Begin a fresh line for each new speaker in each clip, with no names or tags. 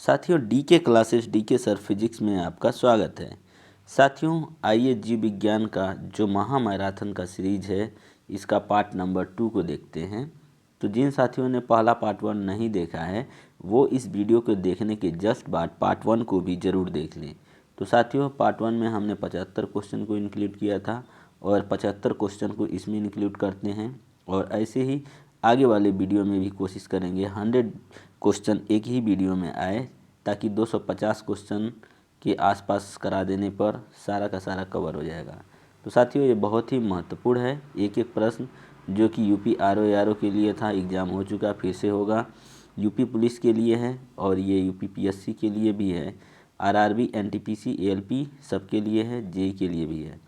साथियों DK classes DK sir physics में आपका स्वागत है। साथियों आइए जीव विज्ञान का जो महामैराथन का सीरीज है इसका पार्ट नंबर 2 को देखते हैं। तो जिन साथियों ने पहला पार्ट 1 नहीं देखा है वो इस वीडियो को देखने के जस्ट बाद पार्ट 1 को भी ज़रूर देख लें। तो साथियों पार्ट 1 में हमने 75 क्वेश्चन को इंक्लूड किया था और 75 क्वेश्चन को इसमें इंक्लूड करते हैं और ऐसे ही आगे वाले वीडियो में भी कोशिश करेंगे 100 क्वेश्चन एक ही वीडियो में आए ताकि 250 क्वेश्चन के आसपास करा देने पर सारा का सारा कवर हो जाएगा। तो साथियों ये बहुत ही महत्वपूर्ण है। एक एक प्रश्न जो कि यूपी आरओ के लिए था, एग्ज़ाम हो चुका, फिर से होगा, यूपी पुलिस के लिए है और ये यूपी पीएससी के लिए भी है, आरआरबी एनटीपीसी एएलपी सबके लिए है, जेई के लिए भी है।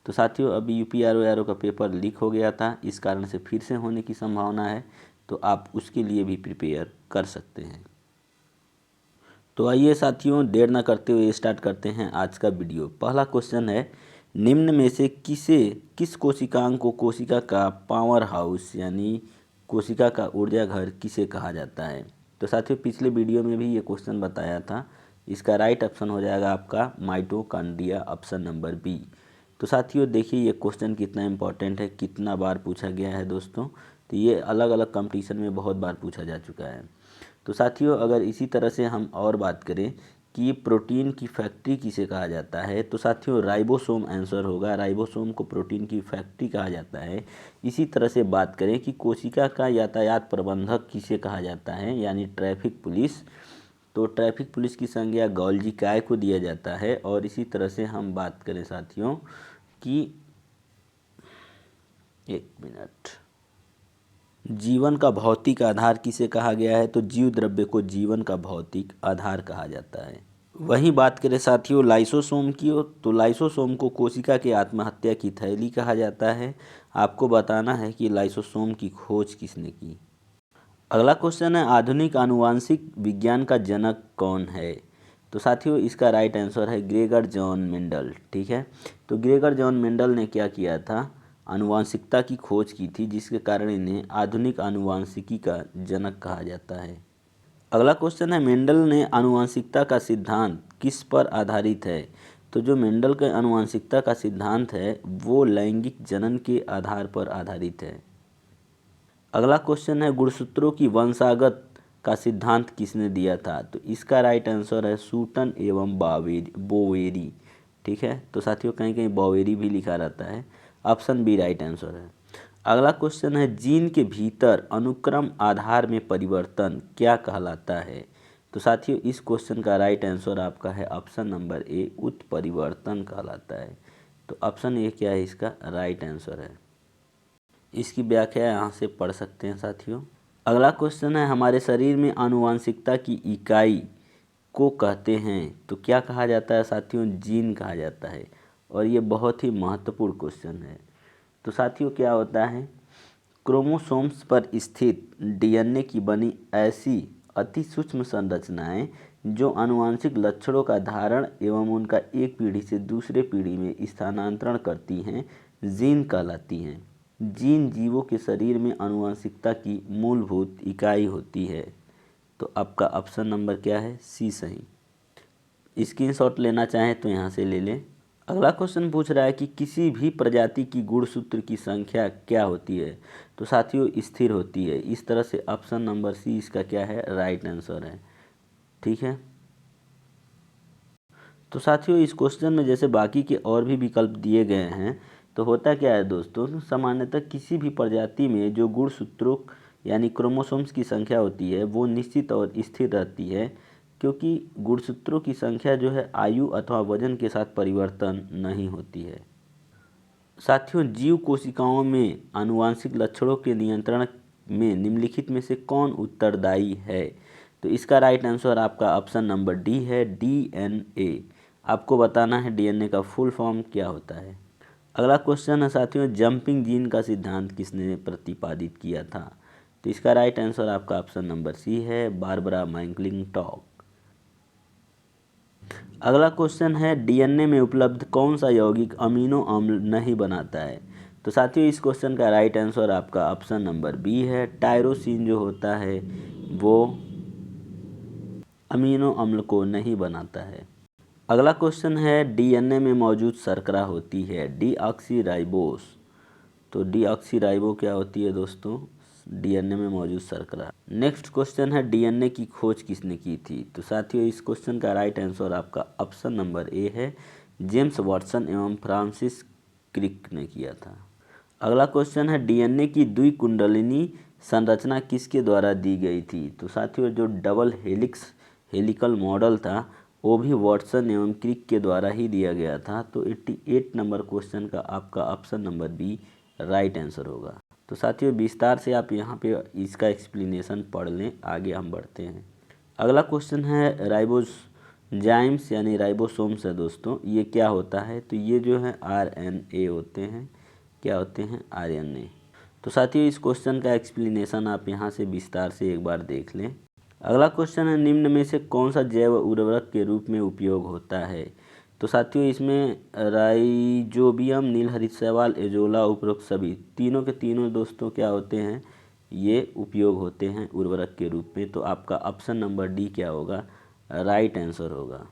तो साथियों अभी यूपी आरओ का पेपर लीक हो गया था, इस कारण से फिर से होने की संभावना है, तो आप उसके लिए भी प्रिपेयर कर सकते हैं। तो आइए साथियों देर ना करते हुए स्टार्ट करते हैं आज का वीडियो। पहला क्वेश्चन है, निम्न में से किस कोशिकांग को कोशिका का पावर हाउस यानी कोशिका का ऊर्जा घर किसे कहा जाता है। तो साथियों पिछले वीडियो में भी ये क्वेश्चन बताया था। इसका राइट ऑप्शन हो जाएगा आपका माइटोकॉन्ड्रिया, ऑप्शन नंबर बी। तो साथियों देखिए ये क्वेश्चन कितना इम्पोर्टेंट है, कितना बार पूछा गया है दोस्तों। तो ये अलग अलग कंपटीशन में बहुत बार पूछा जा चुका है। तो साथियों अगर इसी तरह से हम और बात करें कि प्रोटीन की फैक्ट्री किसे कहा जाता है, तो साथियों राइबोसोम आंसर होगा। राइबोसोम को प्रोटीन की फैक्ट्री कहा जाता है। इसी तरह से बात करें कि कोशिका का यातायात प्रबंधक किसे कहा जाता है यानी ट्रैफिक पुलिस, तो ट्रैफिक पुलिस की संज्ञा गॉल्जी काय को दिया जाता है। और इसी तरह से हम बात करें साथियों कि एक मिनट, जीवन का भौतिक आधार किसे कहा गया है, तो जीव द्रव्य को जीवन का भौतिक आधार कहा जाता है। वहीं बात करें साथियों लाइसोसोम की, तो लाइसोसोम को कोशिका की आत्महत्या की थैली कहा जाता है। आपको बताना है कि लाइसोसोम की खोज किसने की। अगला क्वेश्चन है, आधुनिक आनुवांशिक विज्ञान का जनक कौन है। तो साथियों इसका राइट आंसर है ग्रेगर जॉन मेंडल। ठीक है, तो ग्रेगर जॉन मेंडल ने क्या किया था, आनुवांशिकता की खोज की थी, जिसके कारण इन्हें आधुनिक आनुवांशिकी का जनक कहा जाता है। अगला क्वेश्चन है, मेंडल ने आनुवांशिकता का सिद्धांत किस पर आधारित है। तो जो मेंडल के आनुवांशिकता का सिद्धांत है वो लैंगिक जनन के आधार पर आधारित है। अगला क्वेश्चन है, गुणसूत्रों की वंशागत का सिद्धांत किसने दिया था। तो इसका राइट आंसर है सूटन एवं बोवेरी। ठीक है, तो साथियों कहीं कहीं बोवेरी भी लिखा रहता है, ऑप्शन बी राइट आंसर है। अगला क्वेश्चन है, जीन के भीतर अनुक्रम आधार में परिवर्तन क्या कहलाता है। तो साथियों इस क्वेश्चन का राइट आंसर आपका है ऑप्शन नंबर ए, उत्परिवर्तन कहलाता है। तो ऑप्शन ए क्या है, इसका राइट आंसर है। इसकी व्याख्या यहाँ से पढ़ सकते हैं साथियों। अगला क्वेश्चन है, हमारे शरीर में आनुवांशिकता की इकाई को कहते हैं तो क्या कहा जाता है साथियों, जीन कहा जाता है। और ये बहुत ही महत्वपूर्ण क्वेश्चन है। तो साथियों क्या होता है, क्रोमोसोम्स पर स्थित डीएनए की बनी ऐसी अति सूक्ष्म संरचनाएं जो आनुवांशिक लक्षणों का धारण एवं उनका एक पीढ़ी से दूसरे पीढ़ी में स्थानांतरण करती हैं, जीन कहलाती हैं। जीन जीवों के शरीर में आनुवांशिकता की मूलभूत इकाई होती है। तो आपका ऑप्शन नंबर क्या है, सी सही। स्क्रीनशॉट लेना चाहें तो यहाँ से ले लें। अगला क्वेश्चन पूछ रहा है कि किसी भी प्रजाति की गुणसूत्र की संख्या क्या होती है। तो साथियों स्थिर होती है। इस तरह से ऑप्शन नंबर सी इसका क्या है, राइट आंसर है। ठीक है, तो साथियों इस क्वेश्चन में जैसे बाकी के और भी विकल्प दिए गए हैं, तो होता क्या है दोस्तों, सामान्यतः किसी भी प्रजाति में जो गुणसूत्रों यानी क्रोमोसोम्स की संख्या होती है वो निश्चित और स्थिर रहती है, क्योंकि गुणसूत्रों की संख्या जो है आयु अथवा वजन के साथ परिवर्तन नहीं होती है। साथियों जीव कोशिकाओं में आनुवांशिक लक्षणों के नियंत्रण में निम्नलिखित में से कौन उत्तरदायी है। तो इसका राइट आंसर आपका ऑप्शन नंबर डी है, डीएनए। आपको बताना है डीएनए का फुल फॉर्म क्या होता है। अगला क्वेश्चन है साथियों, जंपिंग जीन का सिद्धांत किसने प्रतिपादित किया था। तो इसका राइट आंसर आपका ऑप्शन नंबर सी है, बारबरा मैक्लिंटॉक। अगला क्वेश्चन है, डीएनए में उपलब्ध कौन सा यौगिक अमीनो अम्ल नहीं बनाता है। तो साथियों इस क्वेश्चन का राइट आंसर आपका ऑप्शन नंबर बी है, टायरोसिन जो होता है वो अमीनो अम्ल को नहीं बनाता है। अगला क्वेश्चन है डीएनए में मौजूद शर्करा होती है डीऑक्सीराइबोस। तो डीऑक्सीराइबो क्या होती है दोस्तों? डीएनए में मौजूद शर्करा। नेक्स्ट क्वेश्चन है डीएनए की खोज किसने की थी? तो साथियों इस क्वेश्चन का राइट आंसर आपका ऑप्शन नंबर ए है, जेम्स वाटसन एवं फ्रांसिस क्रिक ने किया था। अगला क्वेश्चन है डीएनए की द्विकुंडलिनी संरचना किसके द्वारा दी गई थी? तो साथियों जो डबल हेलिकल मॉडल था वो भी वाटसन एवं क्रिक के द्वारा ही दिया गया था। तो 88 नंबर क्वेश्चन का आपका option number B right answer होगा। तो साथियों विस्तार से आप यहाँ पे इसका एक्सप्लेनेशन पढ़ लें, आगे हम बढ़ते हैं। अगला क्वेश्चन है राइबोजाइम्स यानी राइबोसोम्स है दोस्तों, ये क्या होता है? तो ये जो है आरएनए होते हैं। क्या होते हैं? आरएनए। तो साथियों इस क्वेश्चन का एक्सप्लेनेशन आप यहाँ से विस्तार से एक बार देख लें। अगला क्वेश्चन है निम्न में से कौन सा जैव उर्वरक के रूप में उपयोग होता है? तो साथियों इसमें राइजोबियम, नीलहरित शैवाल, एजोला उपरोक्त सभी तीनों के तीनों दोस्तों क्या होते हैं? ये उपयोग होते हैं उर्वरक के रूप में। तो आपका ऑप्शन नंबर डी क्या होगा? राइट आंसर होगा।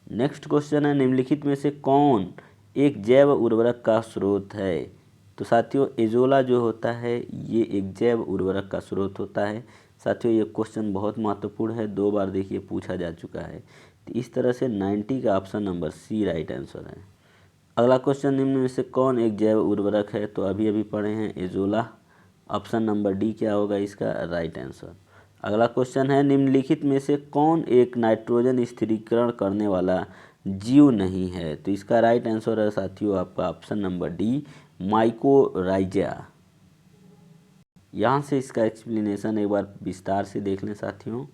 नेक्स्ट क्वेश्चन है निम्नलिखित में से कौन एक जैव उर्वरक का स्रोत है? तो साथियों एजोला जो होता है ये एक जैव उर्वरक का स्रोत होता है। साथियों ये क्वेश्चन बहुत महत्वपूर्ण है, 2 बार देखिए पूछा जा चुका है। तो इस तरह से 90 का option number C right answer है। अगला क्वेश्चन निम्न में से कौन एक जैव उर्वरक है? तो अभी अभी पढ़े हैं एजोला। ऑप्शन नंबर डी क्या होगा इसका? Right answer. अगला क्वेश्चन है निम्नलिखित में से कौन एक नाइट्रोजन स्थिरीकरण करने वाला जीव नहीं है? तो इसका राइट आंसर है साथियों आपका ऑप्शन नंबर डी माइकोराइजा। यहाँ से इसका एक्सप्लेनेशन एक बार विस्तार से देख लें साथियों।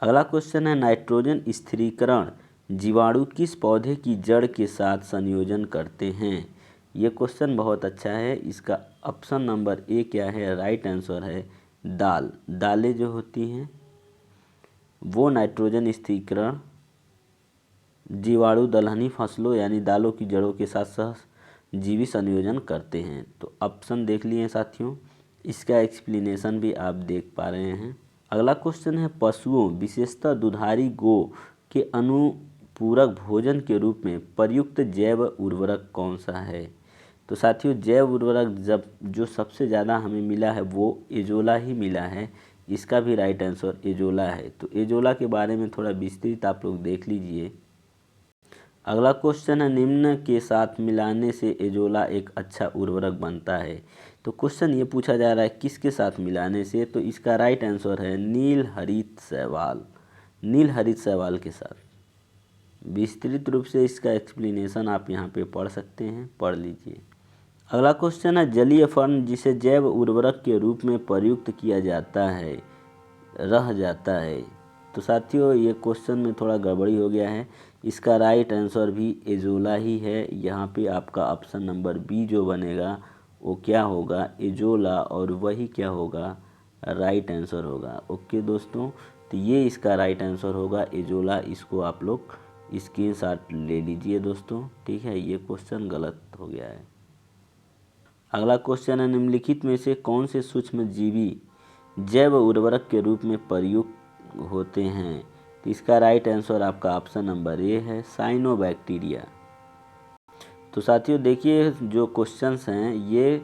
अगला क्वेश्चन है नाइट्रोजन स्थिरीकरण जीवाणु किस पौधे की जड़ के साथ संयोजन करते हैं? ये क्वेश्चन बहुत अच्छा है। इसका ऑप्शन नंबर ए क्या है? राइट आंसर है दाल। दालें जो होती हैं वो नाइट्रोजन स्थिरीकरण जीवाणु दलहनी फसलों यानी दालों की जड़ों के साथ सहजीवी संयोजन करते हैं। तो ऑप्शन देख लिए साथियों, इसका एक्सप्लेनेशन भी आप देख पा रहे हैं। अगला क्वेश्चन है पशुओं विशेषतः दुधारी गो के अनुपूरक भोजन के रूप में प्रयुक्त जैव उर्वरक कौन सा है? तो साथियों जैव उर्वरक जो सबसे ज़्यादा हमें मिला है वो एजोला ही मिला है। इसका भी राइट आंसर एजोला है। तो एजोला के बारे में थोड़ा विस्तृत आप लोग देख लीजिए। अगला क्वेश्चन है निम्न के साथ मिलाने से एजोला एक अच्छा उर्वरक बनता है। तो क्वेश्चन ये पूछा जा रहा है किसके साथ मिलाने से? तो इसका राइट आंसर है नील हरित शैवाल। नील हरित शैवाल के साथ विस्तृत रूप से इसका एक्सप्लेनेशन आप यहाँ पे पढ़ सकते हैं, पढ़ लीजिए। अगला क्वेश्चन है जलीय फर्न जिसे जैव उर्वरक के रूप में प्रयुक्त किया जाता है रह जाता है। तो साथियों ये क्वेश्चन में थोड़ा गड़बड़ी हो गया है। इसका राइट आंसर भी एजोला ही है। यहाँ पे आपका ऑप्शन नंबर बी जो बनेगा वो क्या होगा? एजोला, और वही क्या होगा? राइट आंसर होगा। ओके दोस्तों, तो ये इसका राइट आंसर होगा एजोला। इसको आप लोग स्क्रीनशॉट ले लीजिए दोस्तों, ठीक है। ये क्वेश्चन गलत हो गया है। अगला क्वेश्चन है निम्नलिखित में से कौन से सूक्ष्म जीवी जैव उर्वरक के रूप में प्रयुक्त होते हैं? तो इसका राइट आंसर आपका ऑप्शन नंबर ए है साइनोबैक्टीरिया। तो साथियों देखिए जो क्वेश्चंस हैं ये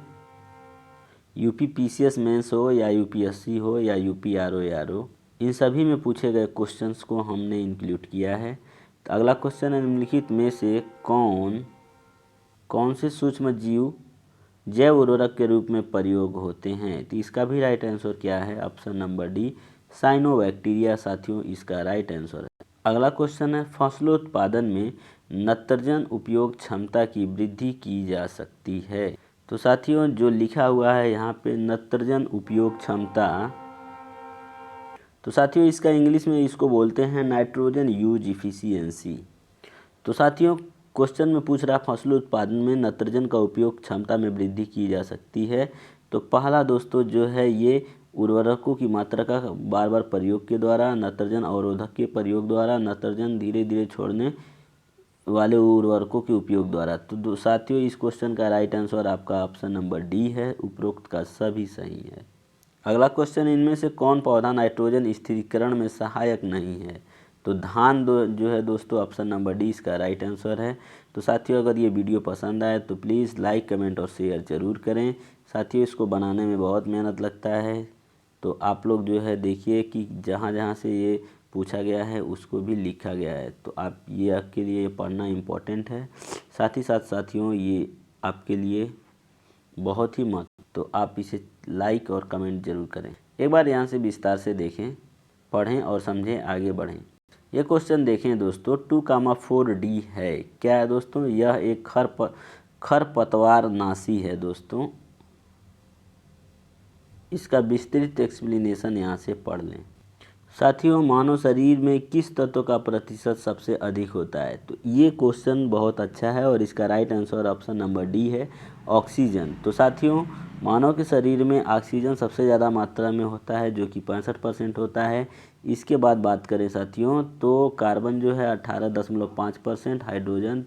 यूपीपीसीएस मेंस हो या यूपीएससी हो या यूपीआरओ इन सभी में पूछे गए क्वेश्चंस को हमने इंक्लूड किया है। तो अगला क्वेश्चन है निम्नलिखित में से कौन से सूक्ष्म जीव जैव उर्वरक के रूप में प्रयोग होते हैं? तो इसका भी राइट आंसर क्या है? ऑप्शन नंबर डी साइनोबैक्टीरिया साथियों इसका राइट आंसर है। अगला क्वेश्चन है फसलोत्पादन में नत्रजन उपयोग क्षमता की वृद्धि की जा सकती है। तो साथियों जो लिखा हुआ है यहाँ पे नत्रजन उपयोग क्षमता, तो साथियों इसका इंग्लिश में इसको बोलते हैं नाइट्रोजन यूज इफिशियंसी। तो साथियों क्वेश्चन में पूछ रहा फसलों उत्पादन में नत्रजन का उपयोग क्षमता में वृद्धि की जा सकती है। तो पहला दोस्तों जो है ये उर्वरकों की मात्रा का बार बार प्रयोग के द्वारा, नत्रजन अवरोधक के प्रयोग द्वारा, नत्रजन धीरे धीरे छोड़ने वाले उर्वरकों के उपयोग द्वारा। तो साथियों इस क्वेश्चन का राइट आंसर आपका ऑप्शन नंबर डी है, उपरोक्त का सभी सही है। अगला क्वेश्चन इनमें से कौन पौधा नाइट्रोजन स्थिरीकरण में सहायक नहीं है? तो धान जो है दोस्तों ऑप्शन नंबर डी इसका राइट आंसर है। तो साथियों अगर ये वीडियो पसंद आए तो प्लीज़ लाइक कमेंट और शेयर ज़रूर करें। साथियों इसको बनाने में बहुत मेहनत लगता है, तो आप लोग जो है देखिए कि जहाँ जहाँ से ये पूछा गया है उसको भी लिखा गया है, तो आप ये आपके लिए पढ़ना इम्पोर्टेंट है। साथ ही साथ साथियों ये आपके लिए बहुत ही तो आप इसे लाइक और कमेंट ज़रूर करें। एक बार यहाँ से विस्तार से देखें, पढ़ें और समझें, आगे बढ़ें। ये क्वेश्चन देखें दोस्तों, 2,4D है। क्या है दोस्तों? यह एक खरपतवार नाशी है दोस्तों। इसका विस्तृत एक्सप्लेनेशन यहाँ से पढ़ लें। साथियों मानव शरीर में किस तत्व का प्रतिशत सबसे अधिक होता है? तो ये क्वेश्चन बहुत अच्छा है और इसका right answer option number D है, ऑक्सीजन। तो साथियों मानव के शरीर में ऑक्सीजन सबसे ज़्यादा मात्रा में होता है जो कि 65% होता है। इसके बाद बात करें साथियों तो कार्बन जो है 18.5%, हाइड्रोजन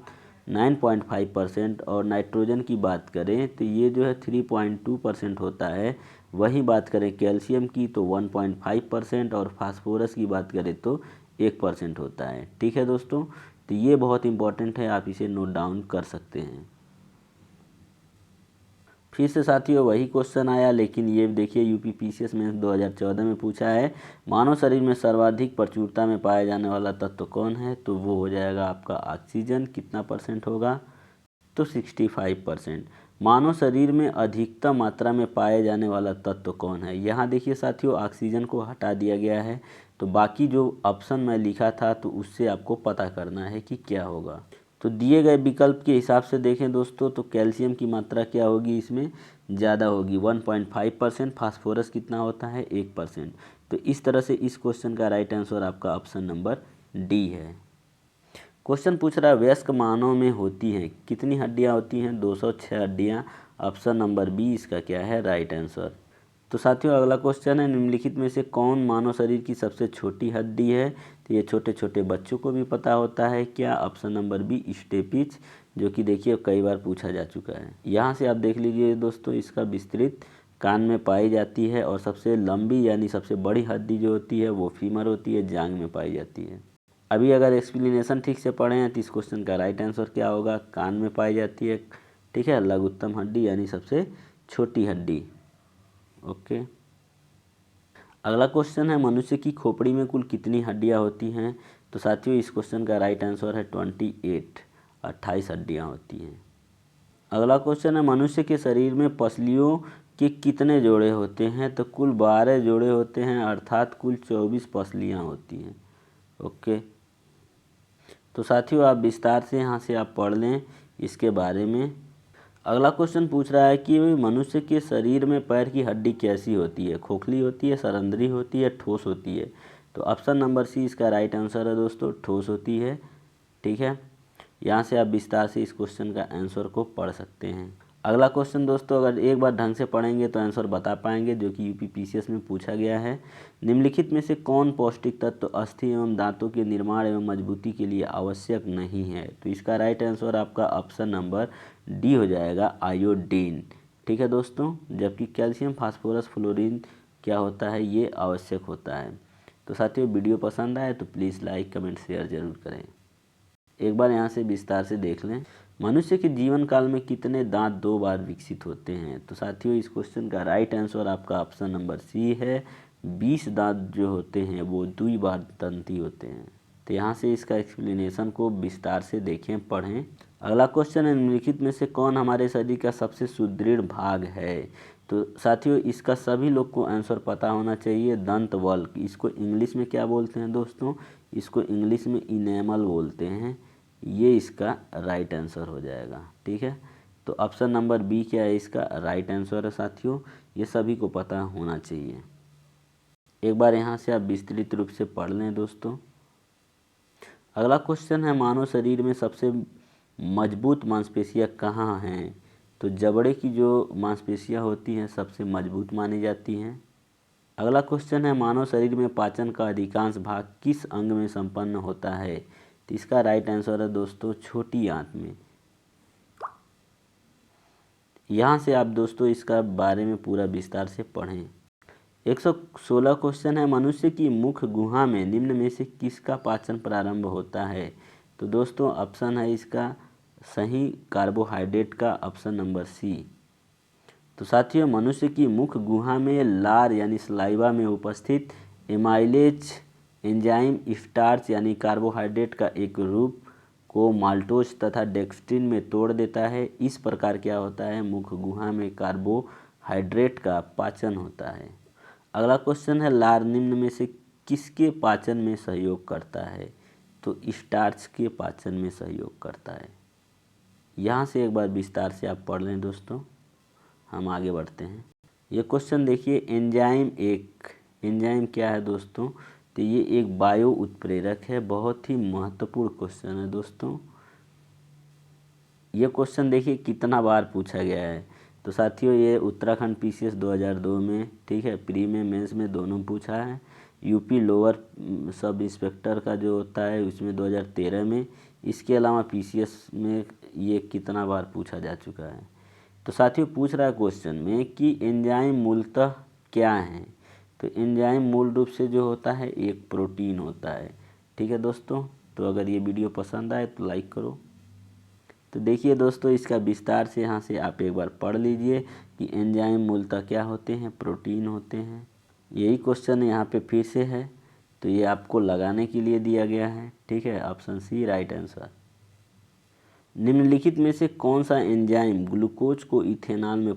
9.5% और नाइट्रोजन की बात करें तो ये जो है 3.2% होता है। वहीं बात करें कैल्शियम की तो 1.5% और फास्फोरस की बात करें तो 1% होता है। ठीक है दोस्तों, तो ये बहुत इंपॉर्टेंट है, आप इसे नोट डाउन कर सकते हैं। फिर से साथियों वही क्वेश्चन आया, लेकिन ये देखिए यूपीपीसीएस में 2014 में पूछा है मानव शरीर में सर्वाधिक प्रचुरता में पाया जाने वाला तत्व कौन है? तो वो हो जाएगा आपका ऑक्सीजन। कितना परसेंट होगा? तो 65%। मानव शरीर में अधिकतम मात्रा में पाए जाने वाला तत्व कौन है? यहाँ देखिए साथियों ऑक्सीजन को हटा दिया गया है, तो बाकी जो ऑप्शन मैं लिखा था तो उससे आपको पता करना है कि क्या होगा। तो दिए गए विकल्प के हिसाब से देखें दोस्तों तो कैल्शियम की मात्रा क्या होगी, इसमें ज़्यादा होगी 1.5%। फास्फोरस कितना होता है? 1%। तो इस तरह से इस क्वेश्चन का राइट आंसर आपका ऑप्शन नंबर डी है। क्वेश्चन पूछ रहा है वयस्क मानव में होती हैं कितनी हड्डियां होती हैं? 206 हड्डियां। ऑप्शन नंबर बी इसका क्या है? Right answer. तो साथियों अगला क्वेश्चन है निम्नलिखित में से कौन मानव शरीर की सबसे छोटी हड्डी है? तो ये छोटे छोटे बच्चों को भी पता होता है क्या? ऑप्शन नंबर बी स्टेपिच, जो कि देखिए कई बार पूछा जा चुका है। यहाँ से आप देख लीजिए दोस्तों इसका विस्तृत कान में पाई जाती है और सबसे लंबी यानी सबसे बड़ी हड्डी जो होती है वो फीमर होती है, जांग में पाई जाती है। अभी अगर एक्सप्लेनेशन ठीक से पढ़े हैं तो इस क्वेश्चन का राइट आंसर क्या होगा? कान में पाई जाती है। ठीक है, लघुत्तम हड्डी यानी सबसे छोटी हड्डी। ओके, अगला क्वेश्चन है मनुष्य की खोपड़ी में कुल कितनी हड्डियां होती हैं? तो साथियों इस क्वेश्चन का राइट आंसर है 28 हड्डियां होती हैं। अगला क्वेश्चन है मनुष्य के शरीर में पसलियों के कितने जोड़े होते हैं? तो कुल 12 जोड़े होते हैं, अर्थात कुल 24 पसलियां होती हैं। ओके, तो साथियों आप विस्तार से यहाँ से आप पढ़ लें इसके बारे में। अगला क्वेश्चन पूछ रहा है कि मनुष्य के शरीर में पैर की हड्डी कैसी होती है? खोखली होती है, सरंध्री होती है, ठोस होती है? तो ऑप्शन नंबर सी इसका राइट आंसर है दोस्तों, ठोस होती है। ठीक है, यहाँ से आप विस्तार से इस क्वेश्चन का आंसर को पढ़ सकते हैं। अगला क्वेश्चन दोस्तों अगर एक बार ढंग से पढ़ेंगे तो आंसर बता पाएंगे, जो कि यूपीपीसीएस में पूछा गया है। निम्नलिखित में से कौन पौष्टिक तत्व अस्थि एवं दांतों के निर्माण एवं मजबूती के लिए आवश्यक नहीं है? तो इसका राइट आंसर आपका ऑप्शन नंबर डी हो जाएगा, आयोडीन। ठीक है दोस्तों, जबकि कैल्शियम, फास्फोरस, फ्लोरीन क्या होता है? ये आवश्यक होता है। तो साथियों वीडियो पसंद आए तो प्लीज़ लाइक कमेंट शेयर ज़रूर करें। एक बार यहाँ से विस्तार से देख लें मनुष्य के जीवन काल में कितने दांत 2 बार विकसित होते हैं? तो साथियों इस क्वेश्चन का राइट आंसर आपका ऑप्शन नंबर सी है, 20 दांत जो होते हैं वो 2 बार दंती होते हैं। तो यहाँ से इसका एक्सप्लेनेशन को विस्तार से देखें, पढ़ें। अगला क्वेश्चन है निम्नलिखित में से कौन हमारे शरीर का सबसे सुदृढ़ भाग है? तो साथियों इसका सभी लोग को आंसर पता होना चाहिए, दंत वल्क। इसको इंग्लिश में क्या बोलते हैं दोस्तों? इसको इंग्लिश में इनेमल बोलते हैं। ये इसका राइट आंसर हो जाएगा। ठीक है, तो ऑप्शन नंबर बी क्या है? इसका राइट आंसर है साथियों, ये सभी को पता होना चाहिए। एक बार यहाँ से आप विस्तृत रूप से पढ़ लें दोस्तों। अगला क्वेश्चन है मानव शरीर में सबसे मजबूत मांसपेशियाँ कहाँ हैं? तो जबड़े की जो मांसपेशियाँ होती हैं सबसे मजबूत मानी जाती हैं। अगला क्वेश्चन है मानव शरीर में पाचन का अधिकांश भाग किस अंग में संपन्न होता है? तो इसका राइट आंसर है दोस्तों, छोटी आंत में। यहाँ से आप दोस्तों इसका बारे में पूरा विस्तार से पढ़ें। 116 क्वेश्चन है, मनुष्य की मुख गुहा में निम्न में से किसका पाचन प्रारंभ होता है? तो दोस्तों ऑप्शन है इसका सही कार्बोहाइड्रेट का, ऑप्शन नंबर सी। तो साथियों मनुष्य की मुख गुहा में लार यानी सलाइवा में उपस्थित एमाइलेज एंजाइम स्टार्च यानी कार्बोहाइड्रेट का एक रूप को माल्टोज तथा डेक्स्ट्रिन में तोड़ देता है। इस प्रकार क्या होता है, मुख गुहा में कार्बोहाइड्रेट का पाचन होता है। अगला क्वेश्चन है, लार निम्न में से किसके पाचन में सहयोग करता है? तो स्टार्च के पाचन में सहयोग करता है। यहाँ से एक बार विस्तार से आप पढ़ लें दोस्तों, हम आगे बढ़ते हैं। ये क्वेश्चन देखिए, एंजाइम क्या है दोस्तों? तो ये एक बायो उत्प्रेरक है। बहुत ही महत्वपूर्ण क्वेश्चन है दोस्तों। ये क्वेश्चन देखिए कितना बार पूछा गया है। तो साथियों ये उत्तराखंड पीसीएस 2002 में, ठीक है, प्री में मेंस में दोनों पूछा है। यूपी लोअर सब इंस्पेक्टर का जो होता है उसमें 2013 में। इसके अलावा पीसीएस में ये कितना बार पूछा जा चुका है। तो साथियों पूछ रहा है क्वेश्चन में कि एंजाइम मूलतः क्या है? तो एंजाइम मूल रूप से जो होता है एक प्रोटीन होता है। ठीक है दोस्तों, तो अगर ये वीडियो पसंद आए तो लाइक करो। तो देखिए दोस्तों इसका विस्तार से यहाँ से आप एक बार पढ़ लीजिए कि एंजाइम मूलतः क्या होते हैं, प्रोटीन होते हैं। यही क्वेश्चन यहाँ पे फिर से है, तो ये आपको लगाने के लिए दिया गया है। ठीक है, ऑप्शन सी राइट आंसर। निम्नलिखित में से कौन सा एंजाइम ग्लूकोज को इथेनॉल में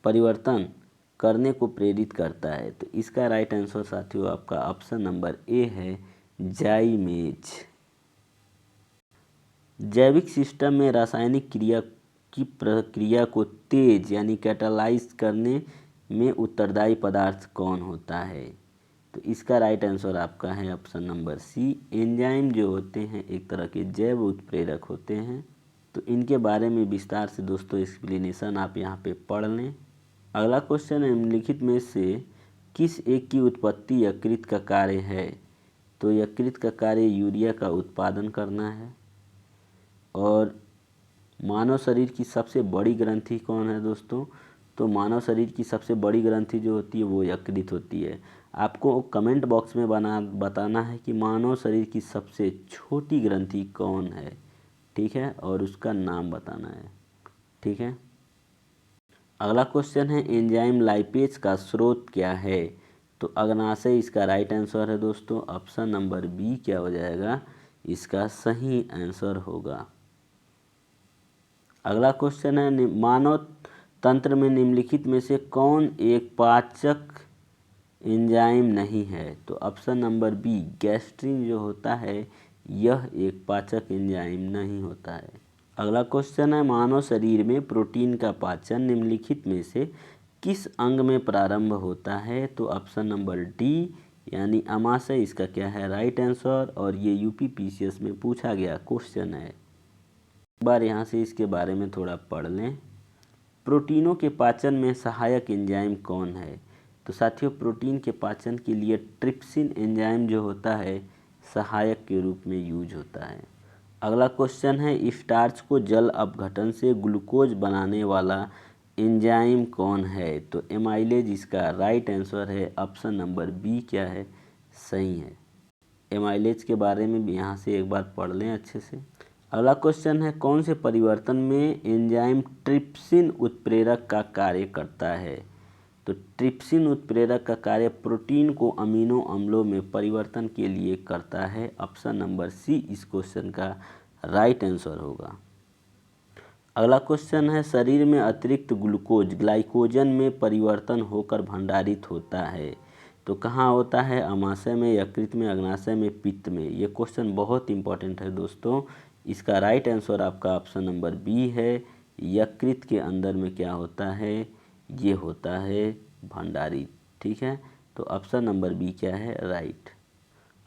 परिवर्तन करने को प्रेरित करता है? तो इसका राइट आंसर साथियों आपका ऑप्शन नंबर ए है, जाइमेज। जैविक सिस्टम में रासायनिक क्रिया की प्रक्रिया को तेज यानी कैटालाइज करने में उत्तरदायी पदार्थ कौन होता है? तो इसका राइट आंसर आपका है ऑप्शन नंबर सी। एंजाइम जो होते हैं एक तरह के जैव उत्प्रेरक होते हैं। तो इनके बारे में विस्तार से दोस्तों एक्सप्लेनेशन आप यहाँ पे पढ़ लें। अगला क्वेश्चन है, निम्नलिखित में से किस एक की उत्पत्ति यकृत का कार्य है? तो यकृत का कार्य यूरिया का उत्पादन करना है। और मानव शरीर की सबसे बड़ी ग्रंथि कौन है दोस्तों? तो मानव शरीर की सबसे बड़ी ग्रंथि जो होती है वो यकृत होती है। आपको कमेंट बॉक्स में बताना है कि मानव शरीर की सबसे छोटी ग्रंथि कौन है, ठीक है, और उसका नाम बताना है। ठीक है, अगला क्वेश्चन है, एंजाइम लाइपेज का स्रोत क्या है? तो अग्नाशय इसका राइट आंसर है दोस्तों। ऑप्शन नंबर बी क्या हो जाएगा, इसका सही आंसर होगा। अगला क्वेश्चन है, मानव तंत्र में निम्नलिखित में से कौन एक पाचक एंजाइम नहीं है? तो ऑप्शन नंबर बी गैस्ट्रिन जो होता है यह एक पाचक एंजाइम नहीं होता है। अगला क्वेश्चन है, मानव शरीर में प्रोटीन का पाचन निम्नलिखित में से किस अंग में प्रारंभ होता है? तो ऑप्शन नंबर डी यानी अमाशय इसका क्या है राइट आंसर। और ये यूपी पीसीएस में पूछा गया क्वेश्चन है। एक बार यहाँ से इसके बारे में थोड़ा पढ़ लें। प्रोटीनों के पाचन में सहायक एंजाइम कौन है? तो साथियों प्रोटीन के पाचन के लिए ट्रिप्सिन एंजाइम जो होता है सहायक के रूप में यूज होता है। अगला क्वेश्चन है, स्टार्च को जल अपघटन से ग्लूकोज बनाने वाला एंजाइम कौन है? तो एमाइलेज इसका राइट आंसर है। ऑप्शन नंबर बी क्या है, सही है। एमाइलेज के बारे में भी यहाँ से एक बार पढ़ लें अच्छे से। अगला क्वेश्चन है, कौन से परिवर्तन में एंजाइम ट्रिप्सिन उत्प्रेरक का कार्य करता है? तो ट्रिप्सिन उत्प्रेरक का कार्य प्रोटीन को अमीनो अम्लों में परिवर्तन के लिए करता है। ऑप्शन नंबर सी इस क्वेश्चन का राइट आंसर होगा। अगला क्वेश्चन है, शरीर में अतिरिक्त ग्लूकोज ग्लाइकोजन में परिवर्तन होकर भंडारित होता है। तो कहाँ होता है? अमाशय में, यकृत में, अग्नाशय में, पित्त में। ये क्वेश्चन बहुत इंपॉर्टेंट है दोस्तों। इसका राइट आंसर आपका ऑप्शन नंबर बी है। यकृत के अंदर में क्या होता है, ये होता है भंडारित। ठीक है, तो ऑप्शन नंबर बी क्या है राइट।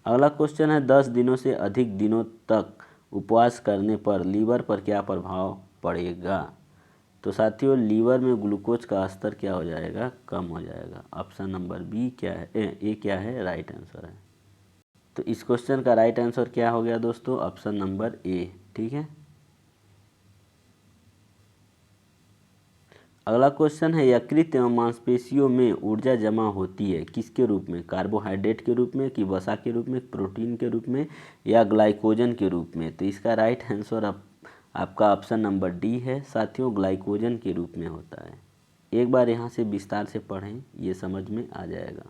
अगला क्वेश्चन है, 10 दिनों से अधिक दिनों तक उपवास करने पर लीवर पर क्या प्रभाव पड़ेगा? तो साथियों लीवर में ग्लूकोज का स्तर क्या हो जाएगा, कम हो जाएगा। ऑप्शन नंबर बी क्या है, ए क्या है राइट आंसर है। तो इस क्वेश्चन का राइट आंसर क्या हो गया दोस्तों, ऑप्शन नंबर ए। ठीक है, अगला क्वेश्चन है, यकृत एवं मांसपेशियों में ऊर्जा जमा होती है किसके रूप में? कार्बोहाइड्रेट के रूप में, कि वसा के रूप में, प्रोटीन के रूप में, या ग्लाइकोजन के रूप में? तो इसका राइट आंसर आपका ऑप्शन नंबर डी है। साथियों, ग्लाइकोजन के रूप में होता है। एक बार यहाँ से विस्तार से पढ़ें, ये समझ में आ जाएगा।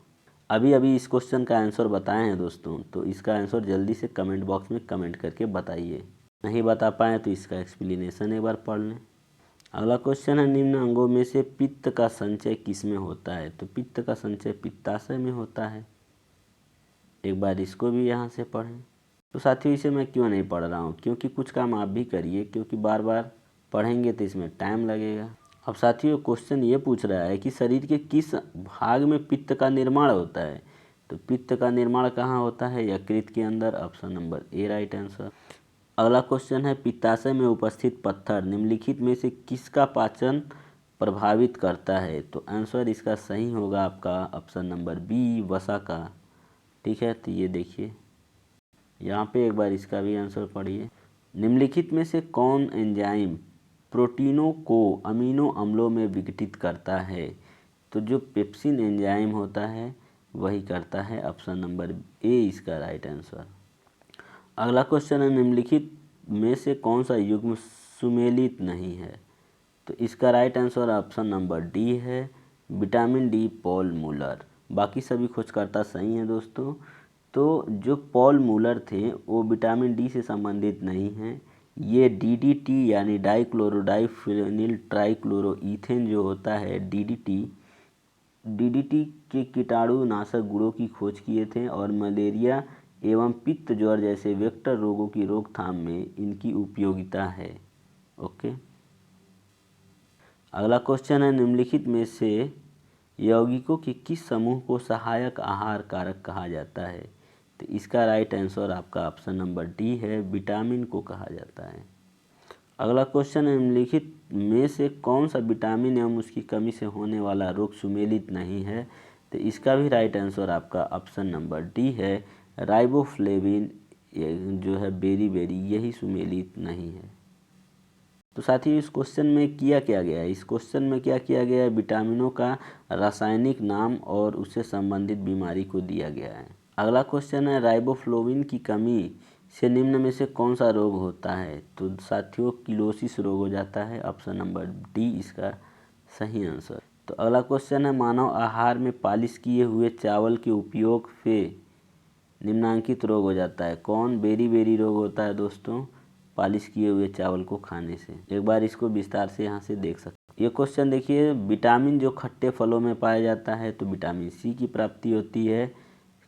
अभी अभी इस क्वेश्चन का आंसर बताए हैं दोस्तों, तो इसका आंसर जल्दी से कमेंट बॉक्स में कमेंट करके बताइए। नहीं बता पाए तो इसका एक्सप्लेनेशन एक बार पढ़ लें। अगला क्वेश्चन है, निम्न अंगों में से पित्त का संचय किस में होता है? तो पित्त का संचय पित्ताशय में होता है। एक बार इसको भी यहाँ से पढ़ें। तो साथियों, इसे मैं क्यों नहीं पढ़ रहा हूँ, क्योंकि कुछ काम आप भी करिए, क्योंकि बार बार पढ़ेंगे तो इसमें टाइम लगेगा। अब साथियों, क्वेश्चन ये पूछ रहा है कि शरीर के किस भाग में पित्त का निर्माण होता है? तो पित्त का निर्माण कहाँ होता है? यकृत के अंदर। Option number A right answer. अगला क्वेश्चन है, पित्ताशय में उपस्थित पत्थर निम्नलिखित में से किसका पाचन प्रभावित करता है? तो आंसर इसका सही होगा आपका ऑप्शन नंबर बी, वसा का। ठीक है, तो ये देखिए यहाँ पे एक बार इसका भी आंसर पढ़िए। निम्नलिखित में से कौन एंजाइम प्रोटीनों को अमीनो अम्लों में विघटित करता है? तो जो पेप्सिन एंजाइम होता है वही करता है। ऑप्शन नंबर ए इसका राइट आंसर। अगला क्वेश्चन है, निम्नलिखित में से कौन सा युग्म सुमेलित नहीं है? तो इसका right answer option number D है, विटामिन डी पॉल मूलर। बाकी सभी खोजकर्ता सही हैं दोस्तों। तो जो पॉल मूलर थे वो विटामिन डी से संबंधित नहीं हैं। ये डीडीटी यानी डाइक्लोरोडाइफिनिल ट्राइक्लोरोईथेन जो होता है डीडीटी के कीटाणुनाशक गुणों की खोज किए थे और मलेरिया एवं पित्त ज्वर जैसे वेक्टर रोगों की रोकथाम में इनकी उपयोगिता है। ओके। अगला क्वेश्चन है, निम्नलिखित में से यौगिकों के किस समूह को सहायक आहार कारक कहा जाता है? तो इसका राइट आंसर आपका ऑप्शन नंबर डी है, विटामिन को कहा जाता है। अगला क्वेश्चन है, निम्नलिखित में से कौन सा विटामिन एवं उसकी कमी से होने वाला रोग सुमेलित नहीं है? तो इसका भी राइट आंसर आपका ऑप्शन नंबर डी है, राइबोफ्लेविन जो है बेरी यही सुमेलित नहीं है। तो साथियों, इस क्वेश्चन में किया क्या गया है? इस क्वेश्चन में क्या किया गया है? विटामिनों का रासायनिक नाम और उससे संबंधित बीमारी को दिया गया है। अगला क्वेश्चन है, राइबोफ्लोविन की कमी से निम्न में से कौन सा रोग होता है? तो साथियों, किलोसिस रोग हो जाता है। ऑप्शन नंबर डी इसका सही आंसर। तो अगला क्वेश्चन है, मानव आहार में पालिश किए हुए चावल के उपयोग से निम्नांकित रोग हो जाता है। कौन? बेरी रोग होता है दोस्तों, पालिश किए हुए चावल को खाने से। एक बार इसको विस्तार से यहाँ से देख सकते। ये क्वेश्चन देखिए, विटामिन जो खट्टे फलों में पाया जाता है तो विटामिन सी की प्राप्ति होती है।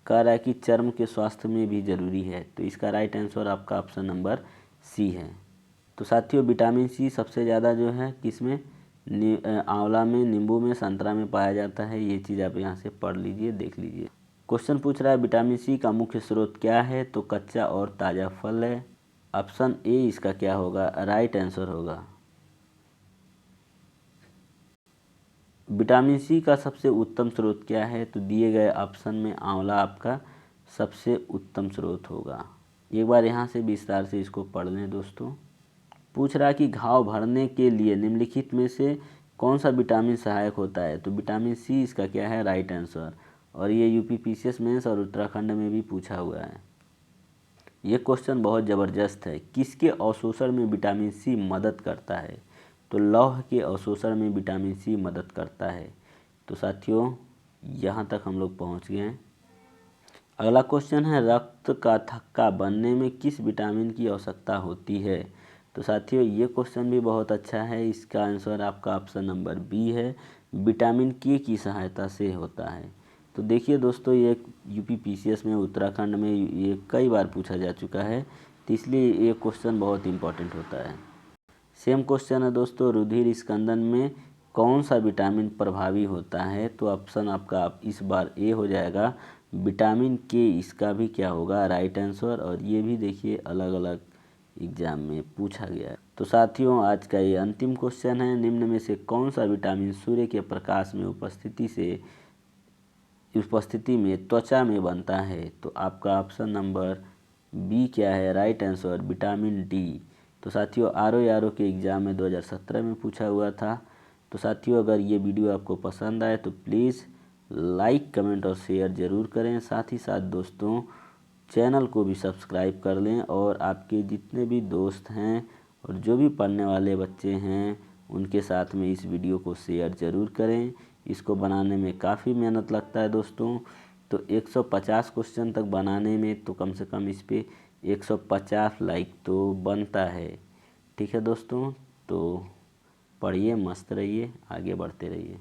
कह रहा है कि चर्म के स्वास्थ्य में भी जरूरी है। तो इसका राइट आंसर आपका ऑप्शन नंबर सी है। तो साथियों, विटामिन सी सबसे ज़्यादा जो है किसमें? आंवला में, नींबू में, संतरा में पाया जाता है। ये चीज़ आप यहाँ से पढ़ लीजिए, देख लीजिए। क्वेश्चन पूछ रहा है, विटामिन सी का मुख्य स्रोत क्या है? तो कच्चा और ताज़ा फल है। ऑप्शन ए इसका क्या होगा? राइट आंसर होगा। विटामिन सी का सबसे उत्तम स्रोत क्या है? तो दिए गए ऑप्शन में आंवला आपका सबसे उत्तम स्रोत होगा। एक बार यहाँ से विस्तार से इसको पढ़ लें दोस्तों। पूछ रहा है कि घाव भरने के लिए निम्नलिखित में से कौन सा विटामिन सहायक होता है? तो विटामिन सी इसका क्या है? Right answer. और ये यूपीपीसीएस मेंस और उत्तराखंड में भी पूछा हुआ है। ये क्वेश्चन बहुत ज़बरदस्त है। किसके अवशोषण में विटामिन सी मदद करता है? तो लौह के अवशोषण में विटामिन सी मदद करता है। तो साथियों, यहाँ तक हम लोग पहुँच गए हैं। अगला क्वेश्चन है, रक्त का थक्का बनने में किस विटामिन की आवश्यकता होती है? तो साथियों, ये क्वेश्चन भी बहुत अच्छा है। इसका आंसर आपका ऑप्शन नंबर बी है, विटामिन के की सहायता से होता है। तो देखिए दोस्तों, ये यूपीपीसीएस में, उत्तराखंड में ये कई बार पूछा जा चुका है, तो इसलिए ये क्वेश्चन बहुत इंपॉर्टेंट होता है। सेम क्वेश्चन है दोस्तों, रुधिर स्कंदन में कौन सा विटामिन प्रभावी होता है? तो ऑप्शन आपका इस बार ए हो जाएगा, विटामिन के। इसका भी क्या होगा? Right answer. और ये भी देखिए अलग अलग एग्जाम में पूछा गया है। तो साथियों, आज का ये अंतिम क्वेश्चन है, निम्न में से कौन सा विटामिन सूर्य के प्रकाश में उपस्थिति में त्वचा में बनता है? तो आपका ऑप्शन नंबर बी क्या है? Right answer, vitamin D. तो साथियों, आर के एग्ज़ाम में 2017 में पूछा हुआ था। तो साथियों, अगर ये वीडियो आपको पसंद आए तो प्लीज़ लाइक, कमेंट और शेयर ज़रूर करें। साथ ही साथ दोस्तों, चैनल को भी सब्सक्राइब कर लें और आपके जितने भी दोस्त हैं और जो भी पढ़ने वाले बच्चे हैं उनके साथ में इस वीडियो को शेयर ज़रूर करें। इसको बनाने में काफ़ी मेहनत लगता है दोस्तों, तो 150 क्वेश्चन तक बनाने में तो कम से कम इस पे 150 लाइक तो बनता है। ठीक है दोस्तों, तो पढ़िए, मस्त रहिए, आगे बढ़ते रहिए।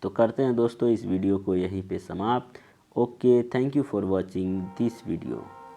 तो करते हैं दोस्तों इस वीडियो को यहीं पे समाप्त। Okay, thank you for watching this video.